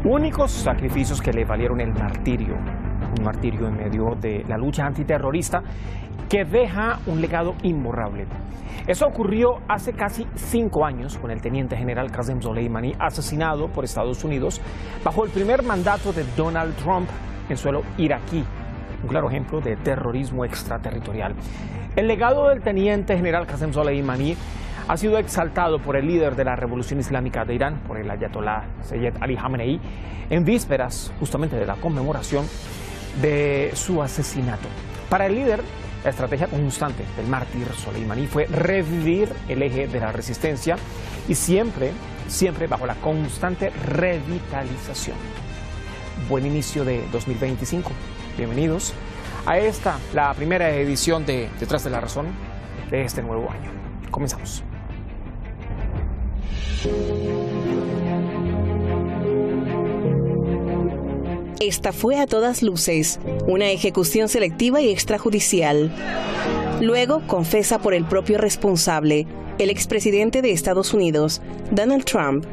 Únicos sacrificios que le valieron el martirio, un martirio en medio de la lucha antiterrorista que deja un legado imborrable. Eso ocurrió hace casi 5 años con el teniente general Qasem Soleimani, asesinado por Estados Unidos bajo el primer mandato de Donald Trump en suelo iraquí. Un claro ejemplo de terrorismo extraterritorial. El legado del teniente general Qasem Soleimani ha sido exaltado por el líder de la Revolución Islámica de Irán, por el ayatolá Sayyid Ali Khamenei, en vísperas justamente de la conmemoración de su asesinato. Para el líder, la estrategia constante del mártir Soleimani fue revivir el eje de la resistencia y siempre bajo la constante revitalización. Buen inicio de 2025. Bienvenidos a esta, la primera edición de Detrás de la Razón de este nuevo año. Comenzamos. Esta fue a todas luces una ejecución selectiva y extrajudicial. Luego confesa por el propio responsable, el expresidente de Estados Unidos, Donald Trump,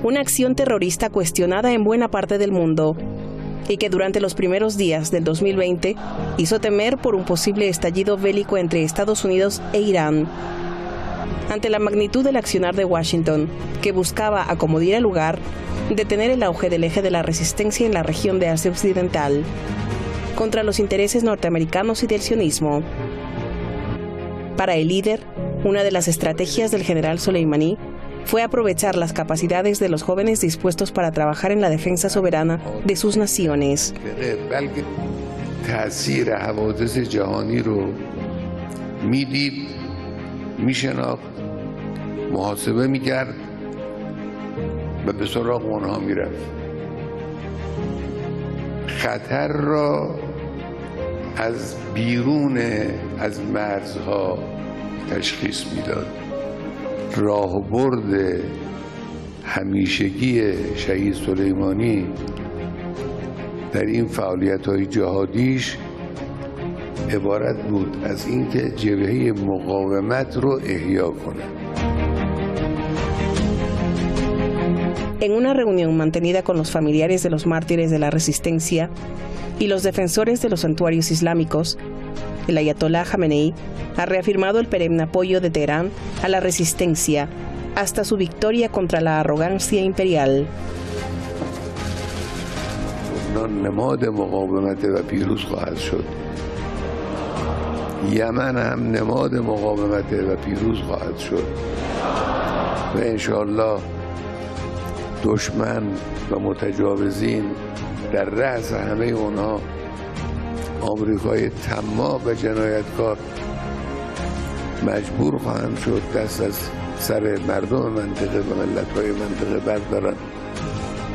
una acción terrorista cuestionada en buena parte del mundo y que durante los primeros días del 2020 hizo temer por un posible estallido bélico entre Estados Unidos e Irán. Ante la magnitud del accionar de Washington, que buscaba, a como diera lugar, detener el auge del eje de la resistencia en la región de Asia Occidental, contra los intereses norteamericanos y del sionismo. Para el líder, una de las estrategias del general Soleimani fue aprovechar las capacidades de los jóvenes dispuestos para trabajar en la defensa soberana de sus naciones. محاسبه میکرد و به سراغ اونها میرفت. خطر را از بیرون از مرزها تشخیص میداد. راهبرد همیشگی شهید سلیمانی در این فعالیت‌های جهادیش عبارت بود از اینکه جبهه مقاومت رو احیا کنه. En una reunión mantenida con los familiares de los mártires de la resistencia y los defensores de los santuarios islámicos, el ayatolá Khamenei ha reafirmado el perenne apoyo de Teherán a la resistencia hasta su victoria contra la arrogancia imperial. نماد مقاومت و پیروز خواهد شد. یمن هم نماد مقاومت و پیروز خواهد شد. و انشاءالله دشمن و متجاوزین در رأس همه اونها آمریکای طماع و جنایتکار مجبور خواهند شد دست از سر مردم منطقه و ملت‌های منطقه بردارن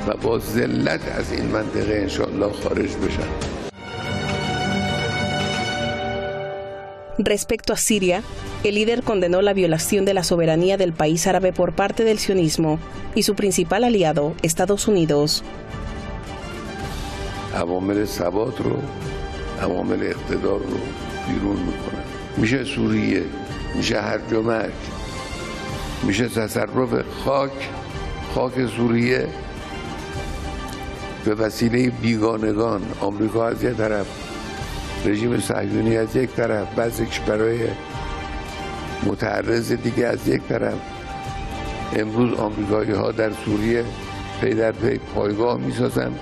و با ذلت از این منطقه انشاءالله خارج بشن. Respecto a Siria, el líder condenó la violación de la soberanía del país árabe por parte del sionismo y su principal aliado, Estados Unidos. عوامل ثبات رو، عوامل اقتدار رو بیرون میکنن. میشه سوریه، میشه هرج و مرج، میشه تصرف خاک سوریه به وسیله بیگانگان، آمریکا از یک طرف، رژیم صهیونی از یک طرف، بعضی کشورهای متعرض دیگه از یک طرف. امروز آمریکایی‌ها در سوریه پی در پی پایگاه می‌سازن.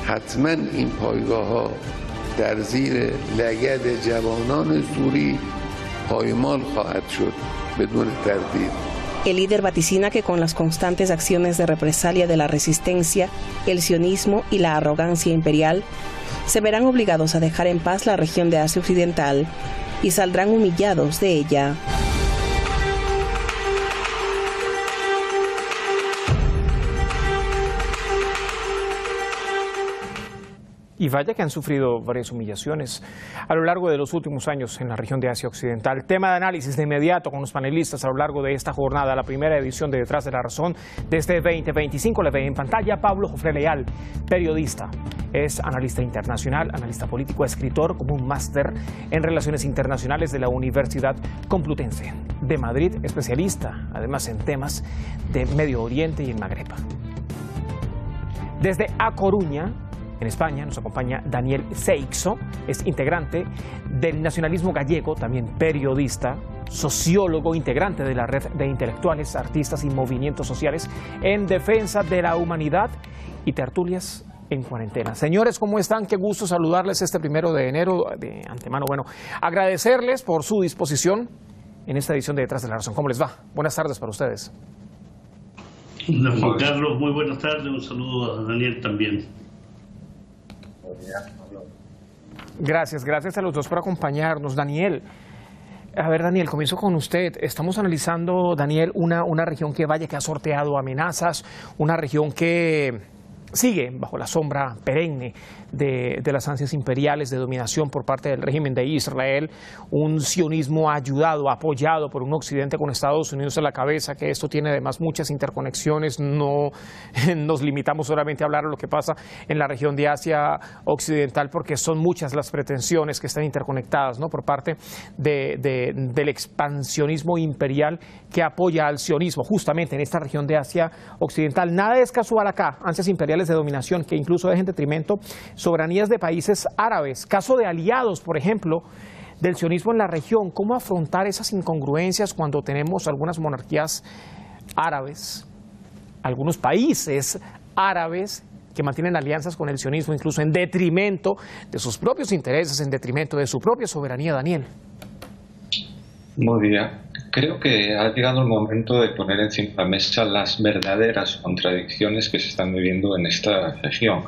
حتما این پایگاه‌ها در زیر لگد جوانان سوری پایمال خواهد شد بدون تردید. El líder vaticina que con las constantes acciones de represalia de la resistencia, el sionismo y la arrogancia imperial, se verán obligados a dejar en paz la región de Asia Occidental y saldrán humillados de ella. Y vaya que han sufrido varias humillaciones a lo largo de los últimos años en la región de Asia Occidental. Tema de análisis de inmediato con los panelistas a lo largo de esta jornada, la primera edición de Detrás de la Razón de este 2025. Le ve en pantalla a Pablo Jofré Leal, periodista. Es analista internacional, analista político, escritor con un máster en Relaciones Internacionales de la Universidad Complutense de Madrid, especialista además en temas de Medio Oriente y el Magreb. Desde A Coruña, en España, nos acompaña Daniel Seixo, es integrante del nacionalismo gallego, también periodista, sociólogo, integrante de la red de intelectuales, artistas y movimientos sociales en defensa de la humanidad y tertulias en cuarentena. Señores, ¿cómo están? Qué gusto saludarles este 1 de enero de antemano. Bueno, agradecerles por su disposición en esta edición de Detrás de la Razón. ¿Cómo les va? Buenas tardes para ustedes. Juan Carlos, muy buenas tardes. Un saludo a Daniel también. Gracias a los dos por acompañarnos. Daniel, a ver, Daniel, comienzo con usted. Estamos analizando, Daniel, una región que ha sorteado amenazas, una región que sigue bajo la sombra perenne de las ansias imperiales de dominación por parte del régimen de Israel, un sionismo ayudado, apoyado por un occidente con Estados Unidos a la cabeza, que esto tiene además muchas interconexiones. No nos limitamos solamente a hablar de lo que pasa en la región de Asia Occidental, porque son muchas las pretensiones que están interconectadas, ¿no?, por parte del expansionismo imperial que apoya al sionismo justamente en esta región de Asia Occidental. Nada es casual acá, ansias imperiales de dominación que incluso dejan en detrimento soberanías de países árabes, caso de aliados, por ejemplo, del sionismo en la región. ¿Cómo afrontar esas incongruencias cuando tenemos algunas monarquías árabes, algunos países árabes que mantienen alianzas con el sionismo, incluso en detrimento de sus propios intereses, en detrimento de su propia soberanía? Daniel. Buen día. Creo que ha llegado el momento de poner encima de la mesa las verdaderas contradicciones que se están viviendo en esta región.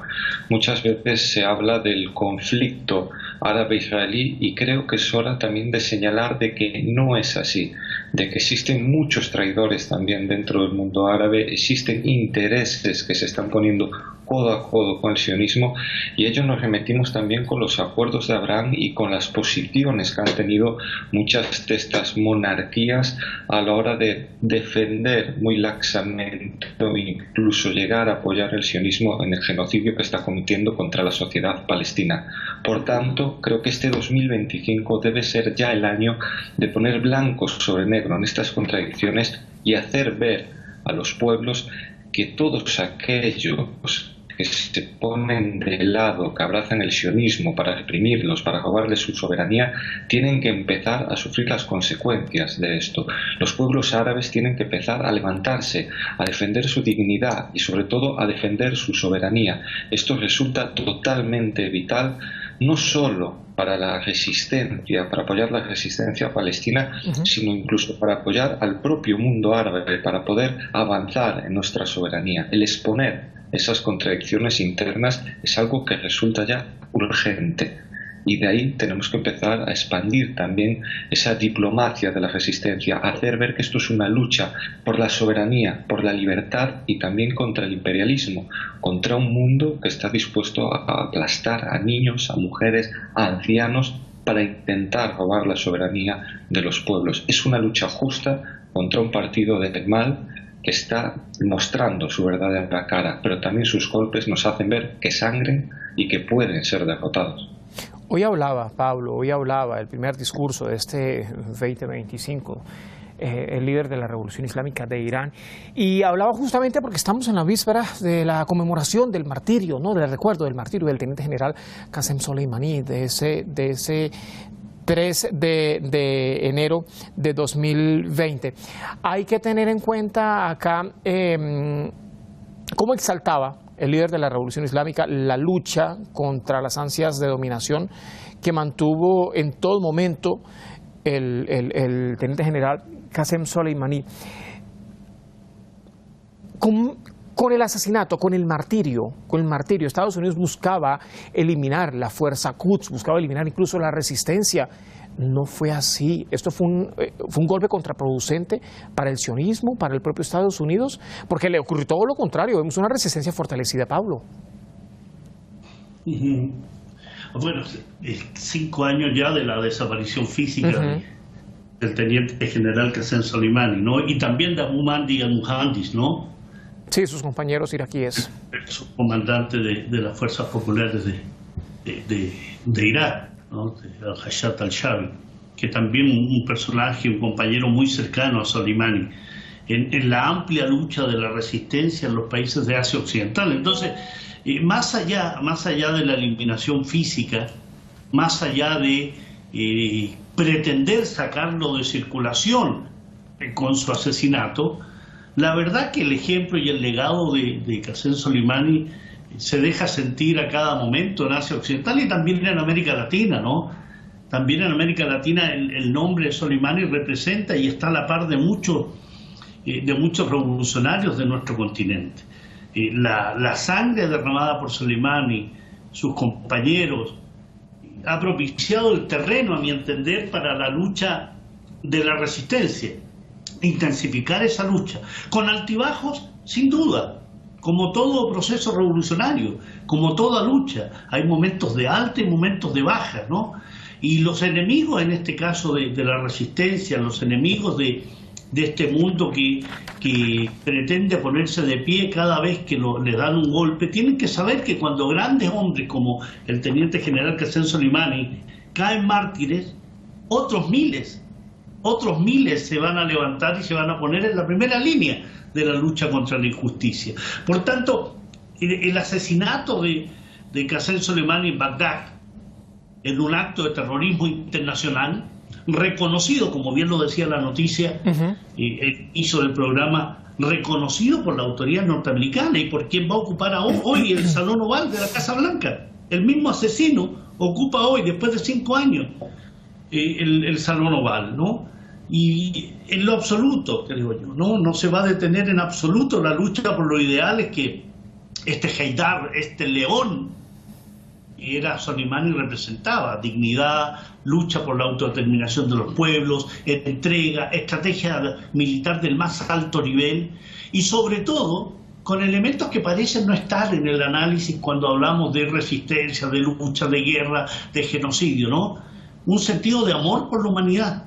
Muchas veces se habla del conflicto árabe-israelí y creo que es hora también de señalar de que no es así, de que existen muchos traidores también dentro del mundo árabe, existen intereses que se están poniendo codo a codo con el sionismo, y ello nos remetimos también con los acuerdos de Abraham y con las posiciones que han tenido muchas de estas monarquías a la hora de defender muy laxamente o incluso llegar a apoyar el sionismo en el genocidio que está cometiendo contra la sociedad palestina. Por tanto, creo que este 2025 debe ser ya el año de poner blanco sobre negro en estas contradicciones y hacer ver a los pueblos que todos aquellos que se ponen de lado, que abrazan el sionismo para reprimirlos, para robarles su soberanía, tienen que empezar a sufrir las consecuencias de esto. Los pueblos árabes tienen que empezar a levantarse, a defender su dignidad y sobre todo a defender su soberanía. Esto resulta totalmente vital, no solo para la resistencia, para apoyar la resistencia palestina, sino incluso para apoyar al propio mundo árabe, para poder avanzar en nuestra soberanía. El exponer esas contradicciones internas es algo que resulta ya urgente. Y de ahí tenemos que empezar a expandir también esa diplomacia de la resistencia, hacer ver que esto es una lucha por la soberanía, por la libertad y también contra el imperialismo, contra un mundo que está dispuesto a aplastar a niños, a mujeres, a ancianos para intentar robar la soberanía de los pueblos. Es una lucha justa contra un partido del mal que está mostrando su verdadera cara, pero también sus golpes nos hacen ver que sangren y que pueden ser derrotados. Hoy hablaba, Pablo, el primer discurso de este 2025, el líder de la Revolución Islámica de Irán, y hablaba justamente porque estamos en la víspera de la conmemoración del martirio, ¿no?, del recuerdo del martirio del teniente general Qasem Soleimani, de ese 3 de enero de 2020. Hay que tener en cuenta acá cómo exaltaba el líder de la Revolución Islámica la lucha contra las ansias de dominación que mantuvo en todo momento el teniente general Qasem Soleimani. Con el asesinato, con el martirio, Estados Unidos buscaba eliminar la fuerza Quds, buscaba eliminar incluso la resistencia. No fue así. Esto fue un golpe contraproducente para el sionismo, para el propio Estados Unidos, porque le ocurrió todo lo contrario. Vemos una resistencia fortalecida, Pablo. Bueno, 5 años ya de la desaparición física del teniente general Qasem Soleimani, ¿no? Y también de Abu Mahdi al-Muhandis, ¿no? Sí, sus compañeros iraquíes. Su comandante de las fuerzas populares de Irak, ¿no?, de al-Hashad al-Shabi, que también un personaje, un compañero muy cercano a Soleimani. en la amplia lucha de la resistencia en los países de Asia Occidental. Entonces, más allá de la eliminación física, más allá de pretender sacarlo de circulación con su asesinato, la verdad que el ejemplo y el legado de Qasem Soleimani se deja sentir a cada momento en Asia Occidental y también en América Latina, ¿no? También en América Latina el nombre de Soleimani representa y está a la par de muchos revolucionarios de nuestro continente. La sangre derramada por Soleimani, sus compañeros, ha propiciado el terreno, a mi entender, para la lucha de la resistencia, intensificar esa lucha, con altibajos, sin duda, como todo proceso revolucionario, como toda lucha. Hay momentos de alta y momentos de baja, ¿no? Y los enemigos, en este caso de la resistencia, los enemigos de este mundo que pretende ponerse de pie cada vez que le dan un golpe, tienen que saber que cuando grandes hombres como el teniente general Qasem Soleimani caen mártires, otros miles se van a levantar y se van a poner en la primera línea de la lucha contra la injusticia. Por tanto, el asesinato de Qasem Soleimani en Bagdad, en un acto de terrorismo internacional, reconocido, como bien lo decía la noticia, hizo el programa, reconocido por la autoridad norteamericana y por quien va a ocupar hoy el Salón Oval de la Casa Blanca. El mismo asesino ocupa hoy, después de 5 años, el Salón Oval, ¿no? Y en lo absoluto, creo yo, no se va a detener en absoluto la lucha por los ideales que este Haidar, este león, era Soleimani representaba: dignidad, lucha por la autodeterminación de los pueblos, entrega, estrategia militar del más alto nivel y sobre todo con elementos que parecen no estar en el análisis cuando hablamos de resistencia, de lucha, de guerra, de genocidio, ¿no? Un sentido de amor por la humanidad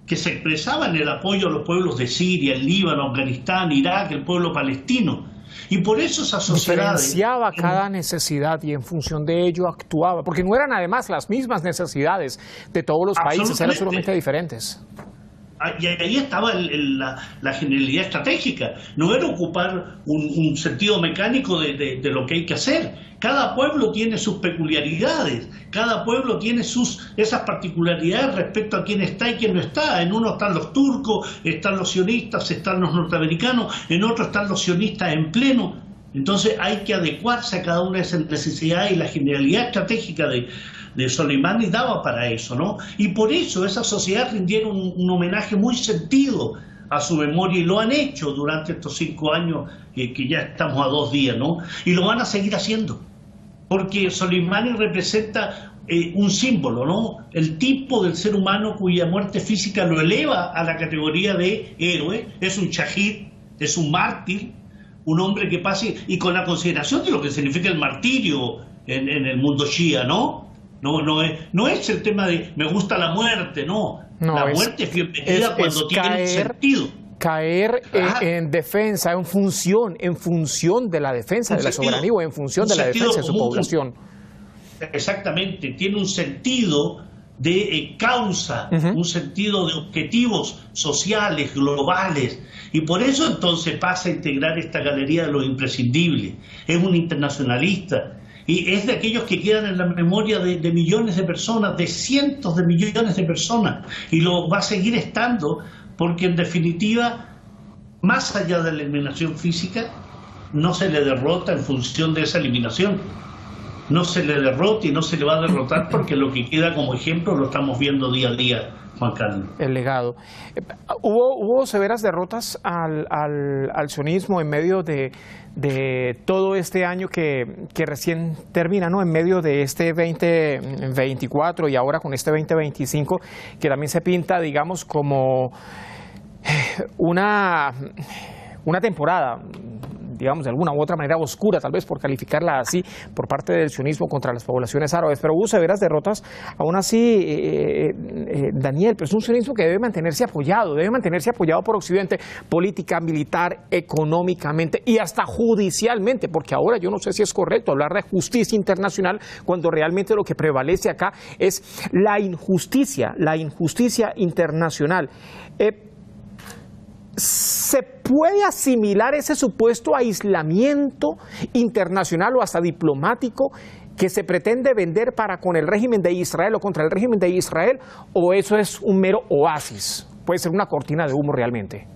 que se expresaba en el apoyo a los pueblos de Siria, el Líbano, Afganistán, Irak, el pueblo palestino. Y por eso esas sociedades diferenciaba cada necesidad y en función de ello actuaba, porque no eran además las mismas necesidades de todos los países, eran solamente diferentes. Y ahí estaba la genialidad estratégica, no era ocupar un sentido mecánico de lo que hay que hacer. Cada pueblo tiene sus peculiaridades, cada pueblo tiene esas particularidades respecto a quién está y quién no está. En uno están los turcos, están los sionistas, están los norteamericanos, en otro están los sionistas en pleno. Entonces hay que adecuarse a cada una de esas necesidades y la genialidad estratégica de Soleimani daba para eso, ¿no? Y por eso esas sociedades rindieron un homenaje muy sentido a su memoria y lo han hecho durante estos 5 años que ya estamos a 2 días, ¿no? Y lo van a seguir haciendo, porque Soleimani representa un símbolo, ¿no? El tipo del ser humano cuya muerte física lo eleva a la categoría de héroe, es un shahid, es un mártir, un hombre que pase, y con la consideración de lo que significa el martirio en el mundo shia, ¿no? No es el tema de me gusta la muerte, no. La muerte es bienvenida cuando tiene un sentido. Caer en defensa, en función de la defensa de la soberanía o en función de la defensa de su población. Exactamente, tiene un sentido de causa, un sentido de objetivos sociales, globales, y por eso entonces pasa a integrar esta galería de los imprescindibles. Es un internacionalista y es de aquellos que quedan en la memoria de millones de personas, de cientos de millones de personas, y lo va a seguir estando porque en definitiva, más allá de la eliminación física, no se le derrota en función de esa eliminación. No se le derrota y no se le va a derrotar porque lo que queda como ejemplo lo estamos viendo día a día, Juan Carlos. El legado. Hubo severas derrotas al sionismo en medio de todo este año que recién termina, ¿no? En medio de este 2024 y ahora con este 2025, que también se pinta, digamos, como una temporada, digamos, de alguna u otra manera oscura, tal vez por calificarla así, por parte del sionismo contra las poblaciones árabes, pero hubo severas derrotas. Aún así, Daniel, pero es un sionismo que debe mantenerse apoyado por Occidente, política, militar, económicamente y hasta judicialmente, porque ahora yo no sé si es correcto hablar de justicia internacional cuando realmente lo que prevalece acá es la injusticia internacional. ¿Se puede asimilar ese supuesto aislamiento internacional o hasta diplomático que se pretende vender para con el régimen de Israel o contra el régimen de Israel, o eso es un mero oasis? Puede ser una cortina de humo realmente.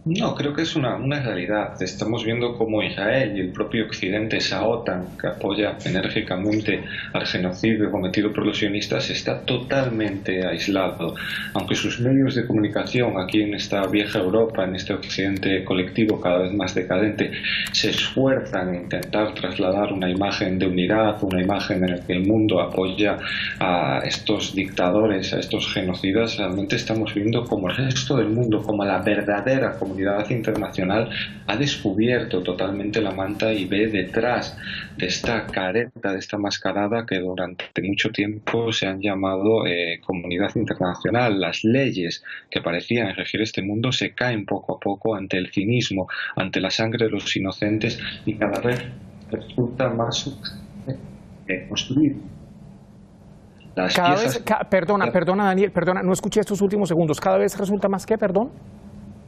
No, creo que es una realidad. Estamos viendo cómo Israel y el propio Occidente, esa OTAN que apoya enérgicamente al genocidio cometido por los sionistas, está totalmente aislado. Aunque sus medios de comunicación aquí en esta vieja Europa, en este Occidente colectivo cada vez más decadente, se esfuerzan en intentar trasladar una imagen de unidad, una imagen en la que el mundo apoya a estos dictadores, a estos genocidas, realmente estamos viendo como el resto del mundo, como la verdadera comunidad internacional ha descubierto totalmente la manta y ve detrás de esta careta, de esta mascarada que durante mucho tiempo se han llamado comunidad internacional. Las leyes que parecían regir este mundo se caen poco a poco ante el cinismo, ante la sangre de los inocentes, y cada vez resulta más construir. Perdona Daniel, no escuché estos últimos segundos. Cada vez resulta más, ¿qué? Perdón.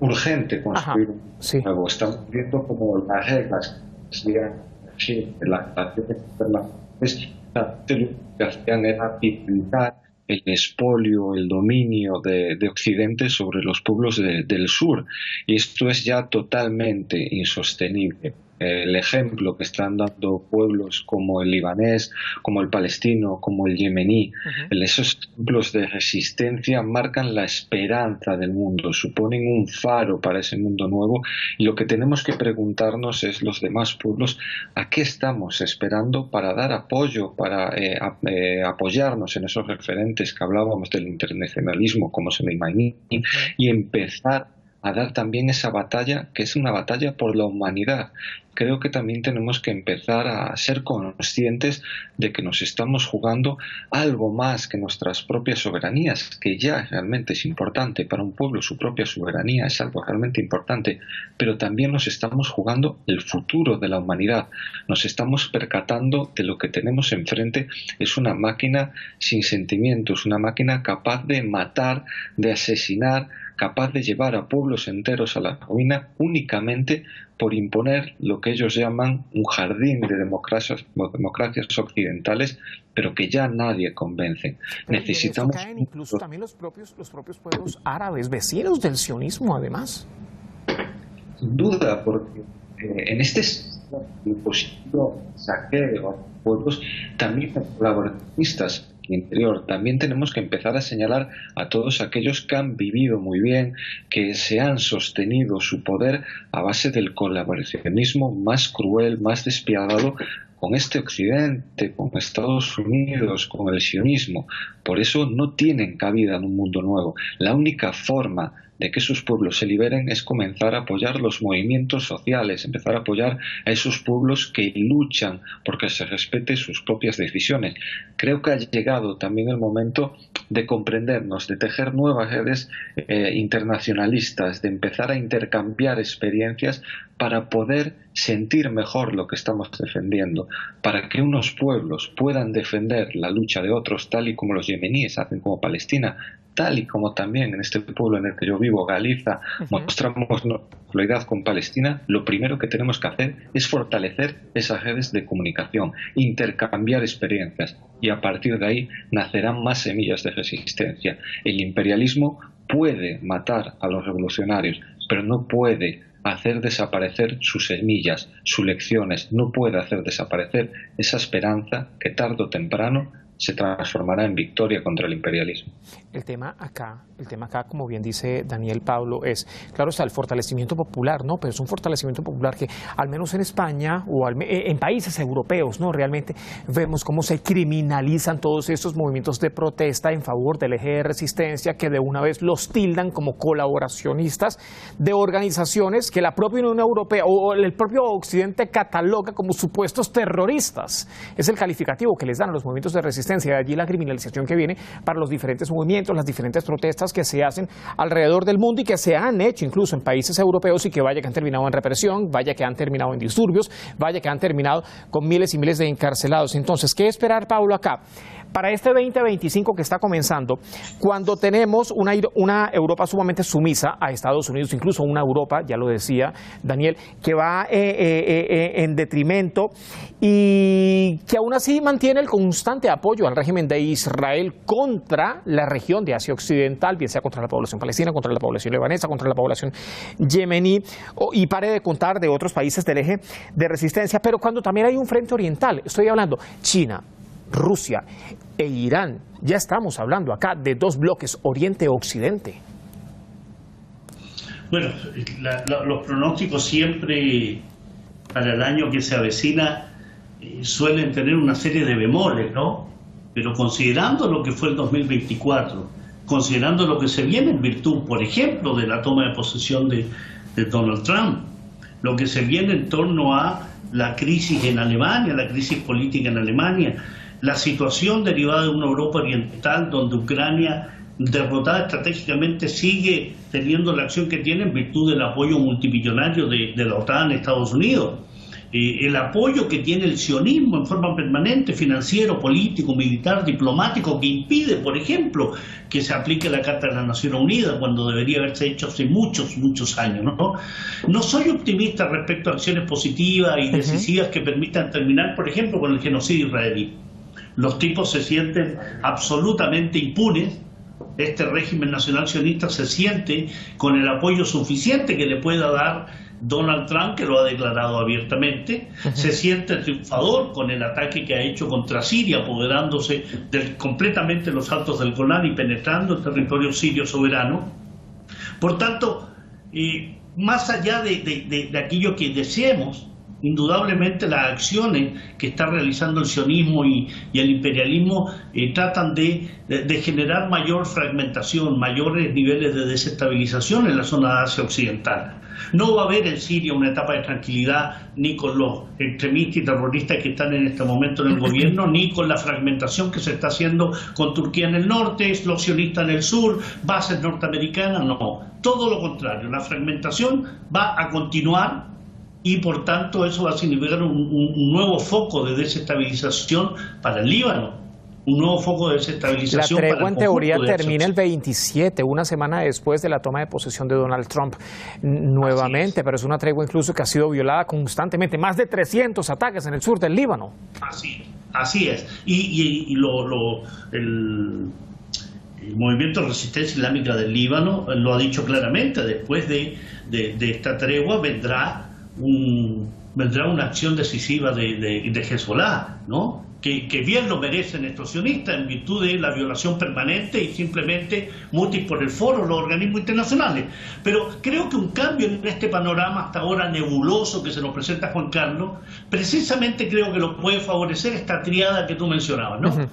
Urgente construir un nuevo. Estamos viendo como las reglas de las relaciones internacionales que hacían era pintar el expolio, el dominio de Occidente sobre los pueblos del sur, y esto es ya totalmente insostenible. El ejemplo que están dando pueblos como el libanés, como el palestino, como el yemení, esos ejemplos de resistencia marcan la esperanza del mundo, suponen un faro para ese mundo nuevo, y lo que tenemos que preguntarnos es los demás pueblos a qué estamos esperando para dar apoyo, para apoyarnos en esos referentes que hablábamos del internacionalismo como Soleimani, y empezar a dar también esa batalla, que es una batalla por la humanidad. Creo que también tenemos que empezar a ser conscientes de que nos estamos jugando algo más que nuestras propias soberanías, que ya realmente es importante para un pueblo, su propia soberanía es algo realmente importante, pero también nos estamos jugando el futuro de la humanidad. Nos estamos percatando de lo que tenemos enfrente es una máquina sin sentimientos, una máquina capaz de matar, de asesinar, capaz de llevar a pueblos enteros a la ruina únicamente por imponer lo que ellos llaman un jardín de democracias occidentales, pero que ya nadie convence. Necesitamos... Caen incluso también los propios pueblos árabes, vecinos del sionismo, además. Sin duda, porque en este impositivo saqueo a pueblos también hay colaboracionistas interior. También tenemos que empezar a señalar a todos aquellos que han vivido muy bien, que se han sostenido su poder a base del colaboracionismo más cruel, más despiadado con este Occidente, con Estados Unidos, con el sionismo. Por eso no tienen cabida en un mundo nuevo. La única forma de que esos pueblos se liberen es comenzar a apoyar los movimientos sociales, empezar a apoyar a esos pueblos que luchan porque se respete sus propias decisiones. Creo que ha llegado también el momento de comprendernos, de tejer nuevas redes internacionalistas, de empezar a intercambiar experiencias para poder sentir mejor lo que estamos defendiendo, para que unos pueblos puedan defender la lucha de otros, tal y como los yemeníes hacen como Palestina, tal y como también en este pueblo en el que yo vivo, Galiza, mostramos nuestra solidaridad con Palestina. Lo primero que tenemos que hacer es fortalecer esas redes de comunicación, intercambiar experiencias, y a partir de ahí nacerán más semillas de resistencia. El imperialismo puede matar a los revolucionarios, pero no puede hacer desaparecer sus semillas, sus lecciones, no puede hacer desaparecer esa esperanza que tarde o temprano se transformará en victoria contra el imperialismo. El tema acá, como bien dice Daniel Pablo, es, claro, está el fortalecimiento popular, ¿no? Pero es un fortalecimiento popular que, al menos en España o en países europeos, ¿no? Realmente vemos cómo se criminalizan todos estos movimientos de protesta en favor del eje de resistencia, que de una vez los tildan como colaboracionistas de organizaciones que la propia Unión Europea o el propio Occidente cataloga como supuestos terroristas. Es el calificativo que les dan a los movimientos de resistencia. De allí la criminalización que viene para los diferentes movimientos, las diferentes protestas que se hacen alrededor del mundo y que se han hecho incluso en países europeos, y que vaya que han terminado en represión, vaya que han terminado en disturbios, vaya que han terminado con miles y miles de encarcelados. Entonces, ¿qué esperar, Pablo, acá? para este 2025 que está comenzando, cuando tenemos una Europa sumamente sumisa a Estados Unidos, incluso una Europa, ya lo decía Daniel, que va en detrimento y que aún así mantiene el constante apoyo al régimen de Israel contra la región de Asia Occidental, bien sea contra la población palestina, contra la población libanesa, contra la población yemení, y pare de contar de otros países del eje de resistencia, pero cuando también hay un frente oriental, estoy hablando China, Rusia e Irán, ya estamos hablando acá de dos bloques, Oriente-Occidente. Bueno, los pronósticos siempre para el año que se avecina suelen tener una serie de bemoles, ¿no? Pero considerando lo que fue el 2024, considerando lo que se viene en virtud, por ejemplo, de la toma de posesión de Donald Trump, lo que se viene en torno a la crisis en Alemania, la crisis política en Alemania, la situación derivada de una Europa oriental donde Ucrania, derrotada estratégicamente, sigue teniendo la acción que tiene en virtud del apoyo multimillonario de la OTAN, Estados Unidos. El apoyo que tiene el sionismo en forma permanente, financiero, político, militar, diplomático, que impide, por ejemplo, que se aplique la Carta de las Naciones Unidas cuando debería haberse hecho hace muchos años, ¿no? No soy optimista respecto a acciones positivas y decisivas que permitan terminar, por ejemplo, con el genocidio israelí. Los tipos se sienten absolutamente impunes. Este régimen nacional sionista se siente con el apoyo suficiente que le pueda dar Donald Trump, que lo ha declarado abiertamente, se siente triunfador con el ataque que ha hecho contra Siria, apoderándose completamente los altos del Golán y penetrando el territorio sirio soberano. Por tanto, más allá de aquello que deseemos, indudablemente las acciones que está realizando el sionismo y el imperialismo tratan de generar mayor fragmentación, mayores niveles de desestabilización en la zona de Asia Occidental. No va a haber en Siria una etapa de tranquilidad ni con los extremistas y terroristas que están en este momento en el gobierno, ni con la fragmentación que se está haciendo con Turquía en el norte, los sionistas en el sur, bases norteamericanas, no. Todo lo contrario, la fragmentación va a continuar y por tanto eso va a significar un nuevo foco de desestabilización para el Líbano. Un nuevo foco de desestabilización. La tregua en teoría termina el 27, una semana después de la toma de posesión de Donald Trump nuevamente, pero es una tregua incluso que ha sido violada constantemente, más de 300 ataques en el sur del Líbano. Así es. El movimiento de resistencia islámica del Líbano lo ha dicho claramente, después de esta tregua vendrá una acción decisiva de Hezbollah, ¿no? Que bien lo merecen estos sionistas en virtud de la violación permanente y simplemente mutis por el foro, los organismos internacionales. Pero creo que un cambio en este panorama hasta ahora nebuloso que se nos presenta Juan Carlos, precisamente creo que lo puede favorecer esta triada que tú mencionabas, ¿no?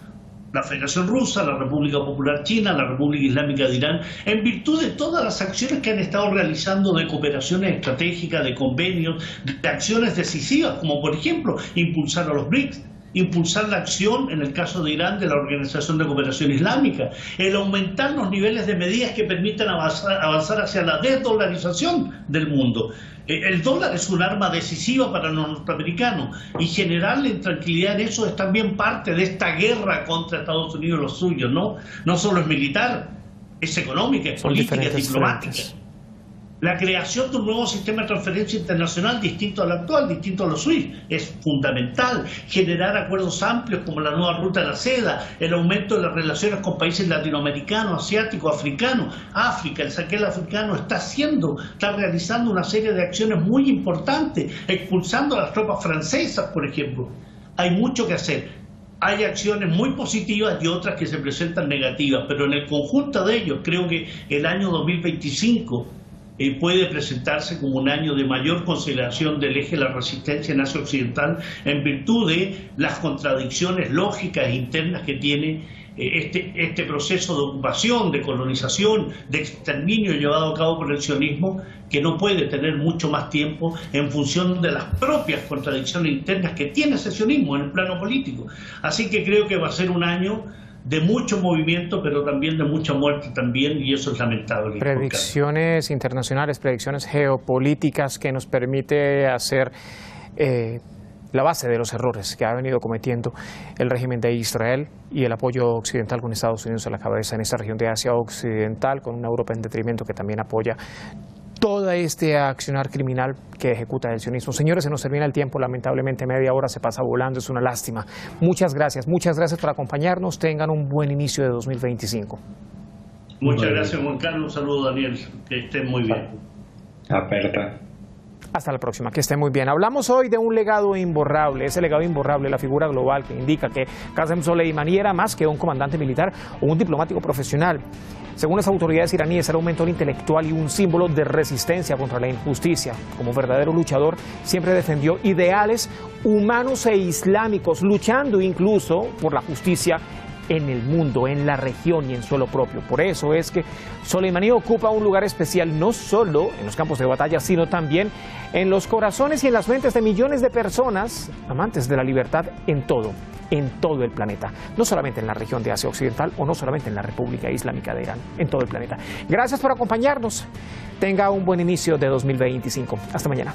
La Federación Rusa, la República Popular China, la República Islámica de Irán, en virtud de todas las acciones que han estado realizando de cooperaciones estratégicas, de convenios, de acciones decisivas, como por ejemplo impulsar a los BRICS, impulsar la acción, en el caso de Irán, de la Organización de Cooperación Islámica, el aumentar los niveles de medidas que permitan avanzar hacia la desdolarización del mundo. El dólar es un arma decisiva para los norteamericanos y generarle intranquilidad en eso es también parte de esta guerra contra Estados Unidos y los suyos, ¿no? No solo es militar, es económica, es política, es diplomática. La creación de un nuevo sistema de transferencia internacional distinto al actual, distinto a los SWIFT, es fundamental. Generar acuerdos amplios como la nueva ruta de la seda, el aumento de las relaciones con países latinoamericanos, asiáticos, africanos. África, el Sahel africano está realizando una serie de acciones muy importantes, expulsando a las tropas francesas, por ejemplo. Hay mucho que hacer. Hay acciones muy positivas y otras que se presentan negativas, pero en el conjunto de ellos creo que el año 2025 puede presentarse como un año de mayor consideración del eje de la resistencia en Asia Occidental en virtud de las contradicciones lógicas internas que tiene este proceso de ocupación, de colonización, de exterminio llevado a cabo por el sionismo, que no puede tener mucho más tiempo en función de las propias contradicciones internas que tiene ese sionismo en el plano político. Así que creo que va a ser un año de mucho movimiento, pero también de mucha muerte también, y eso es lamentable. Predicciones internacionales, predicciones geopolíticas que nos permite hacer la base de los errores que ha venido cometiendo el régimen de Israel y el apoyo occidental con Estados Unidos a la cabeza en esta región de Asia Occidental, con una Europa en detrimento que también apoya todo este accionar criminal que ejecuta el sionismo. Señores, se nos termina el tiempo, lamentablemente media hora se pasa volando, es una lástima. Muchas gracias por acompañarnos, tengan un buen inicio de 2025. Muchas gracias, Juan Carlos, un saludo, Daniel, que estén muy bien. Aperta. Hasta la próxima, que estén muy bien. Hablamos hoy de un legado imborrable, ese legado imborrable, la figura global que indica que Qasem Soleimani era más que un comandante militar o un diplomático profesional. Según las autoridades iraníes, era un mentor intelectual y un símbolo de resistencia contra la injusticia. Como verdadero luchador, siempre defendió ideales humanos e islámicos, luchando incluso por la justicia en el mundo, en la región y en suelo propio. Por eso es que Soleimani ocupa un lugar especial no solo en los campos de batalla, sino también en los corazones y en las mentes de millones de personas amantes de la libertad en todo el planeta. No solamente en la región de Asia Occidental o no solamente en la República Islámica de Irán, en todo el planeta. Gracias por acompañarnos. Tenga un buen inicio de 2025. Hasta mañana.